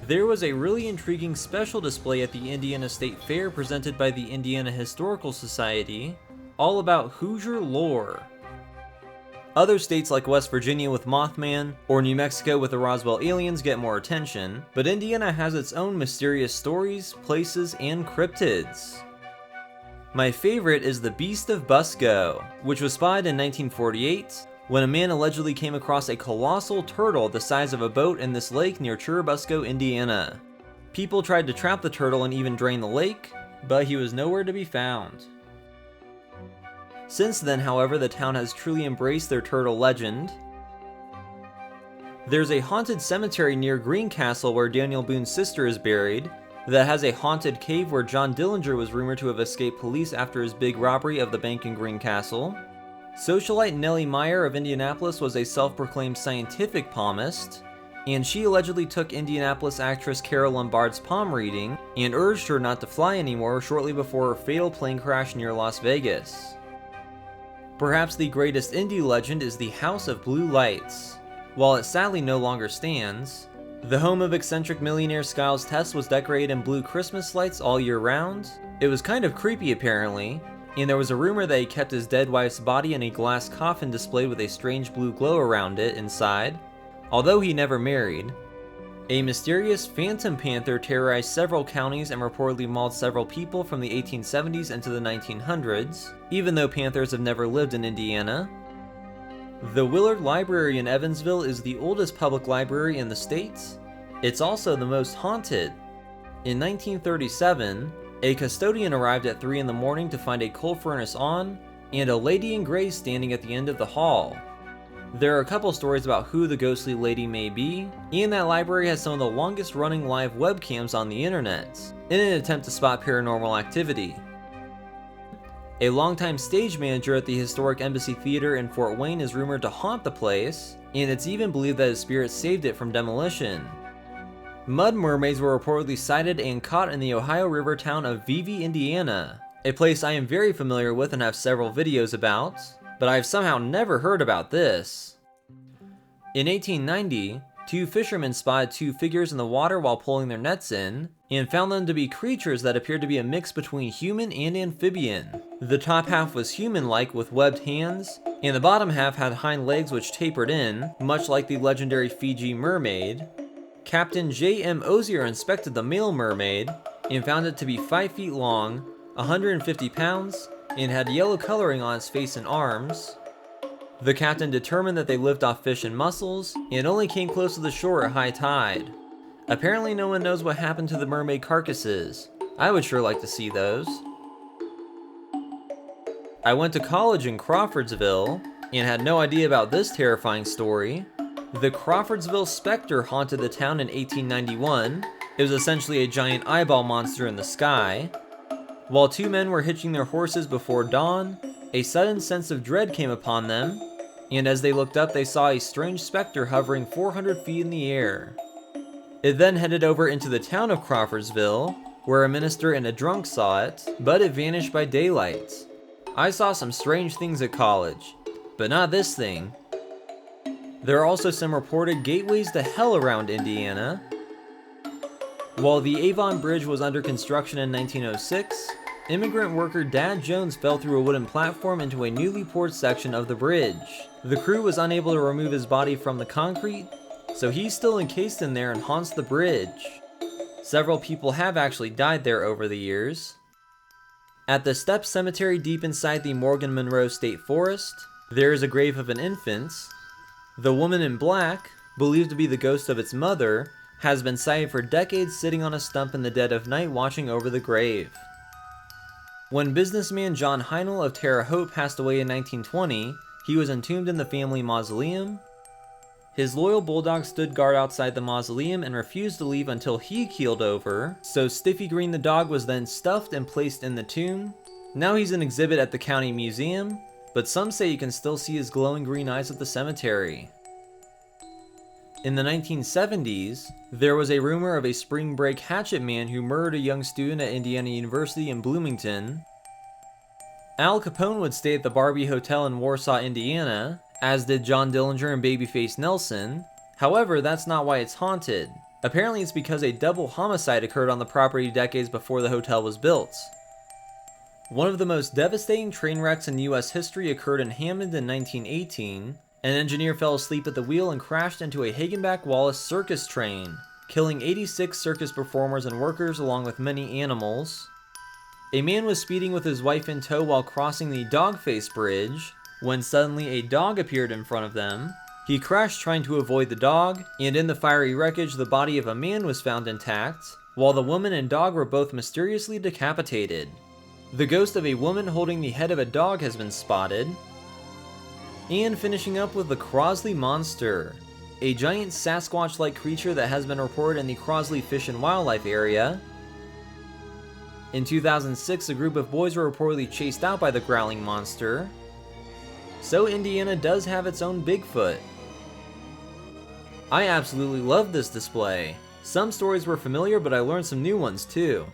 There was a really intriguing special display at the Indiana State Fair presented by the Indiana Historical Society, all about Hoosier lore. Other states like West Virginia with Mothman, or New Mexico with the Roswell aliens get more attention, but Indiana has its own mysterious stories, places, and cryptids. My favorite is the Beast of Busco, which was spotted in 1948, when a man allegedly came across a colossal turtle the size of a boat in this lake near Churubusco, Indiana. People tried to trap the turtle and even drain the lake, but he was nowhere to be found. Since then, however, the town has truly embraced their turtle legend. There's a haunted cemetery near Greencastle where Daniel Boone's sister is buried, that has a haunted cave where John Dillinger was rumored to have escaped police after his big robbery of the bank in Greencastle. Socialite Nellie Meyer of Indianapolis was a self-proclaimed scientific palmist, and she allegedly took Indianapolis actress Carol Lombard's palm reading and urged her not to fly anymore shortly before her fatal plane crash near Las Vegas. Perhaps the greatest Indy legend is the House of Blue Lights. While it sadly no longer stands, the home of eccentric millionaire Skiles Test was decorated in blue Christmas lights all year round. It was kind of creepy apparently, and there was a rumor that he kept his dead wife's body in a glass coffin displayed with a strange blue glow around it inside, although he never married. A mysterious phantom panther terrorized several counties and reportedly mauled several people from the 1870s into the 1900s, even though panthers have never lived in Indiana. The Willard Library in Evansville is the oldest public library in the state. It's also the most haunted. In 1937, a custodian arrived at 3 in the morning to find a coal furnace on, and a lady in gray standing at the end of the hall. There are a couple stories about who the ghostly lady may be, and that library has some of the longest running live webcams on the internet, in an attempt to spot paranormal activity. A longtime stage manager at the historic Embassy Theater in Fort Wayne is rumored to haunt the place, and it's even believed that his spirit saved it from demolition. Mud mermaids were reportedly sighted and caught in the Ohio River town of Vevey, Indiana, a place I am very familiar with and have several videos about, but I've somehow never heard about this. In 1890, 2 fishermen spotted 2 figures in the water while pulling their nets in, and found them to be creatures that appeared to be a mix between human and amphibian. The top half was human-like with webbed hands, and the bottom half had hind legs which tapered in, much like the legendary Fiji mermaid. Captain J.M. Ozier inspected the male mermaid, and found it to be 5 feet long, 150 pounds, and had yellow coloring on its face and arms. The captain determined that they lived off fish and mussels, and only came close to the shore at high tide. Apparently no one knows what happened to the mermaid carcasses. I would sure like to see those. I went to college in Crawfordsville, and had no idea about this terrifying story. The Crawfordsville Spectre haunted the town in 1891. It was essentially a giant eyeball monster in the sky. While 2 men were hitching their horses before dawn, a sudden sense of dread came upon them, and as they looked up they saw a strange specter hovering 400 feet in the air. It then headed over into the town of Crawfordsville, where a minister and a drunk saw it, but it vanished by daylight. I saw some strange things at college, but not this thing. There are also some reported gateways to hell around Indiana. While the Avon Bridge was under construction in 1906, immigrant worker Dad Jones fell through a wooden platform into a newly poured section of the bridge. The crew was unable to remove his body from the concrete, so he's still encased in there and haunts the bridge. Several people have actually died there over the years. At the Steppe Cemetery deep inside the Morgan Monroe State Forest, there is a grave of an infant. The woman in black, believed to be the ghost of its mother, has been sighted for decades sitting on a stump in the dead of night watching over the grave. When businessman John Heinel of Terre Haute passed away in 1920, he was entombed in the family mausoleum. His loyal bulldog stood guard outside the mausoleum and refused to leave until he keeled over, so Stiffy Green the dog was then stuffed and placed in the tomb. Now he's an exhibit at the county museum, but some say you can still see his glowing green eyes at the cemetery. In the 1970s, there was a rumor of a spring break hatchet man who murdered a young student at Indiana University in Bloomington. Al Capone would stay at the Barbie Hotel in Warsaw, Indiana, as did John Dillinger and Babyface Nelson. However, that's not why it's haunted. Apparently it's because a double homicide occurred on the property decades before the hotel was built. One of the most devastating train wrecks in US history occurred in Hammond in 1918. An engineer fell asleep at the wheel and crashed into a Hagenbeck Wallace circus train, killing 86 circus performers and workers along with many animals. A man was speeding with his wife in tow while crossing the Dogface Bridge, when suddenly a dog appeared in front of them. He crashed trying to avoid the dog, and in the fiery wreckage the body of a man was found intact, while the woman and dog were both mysteriously decapitated. The ghost of a woman holding the head of a dog has been spotted. And finishing up with the Crosley Monster, a giant Sasquatch-like creature that has been reported in the Crosley Fish and Wildlife area. In 2006, a group of boys were reportedly chased out by the growling monster. So Indiana does have its own Bigfoot. I absolutely love this display. Some stories were familiar, but I learned some new ones too.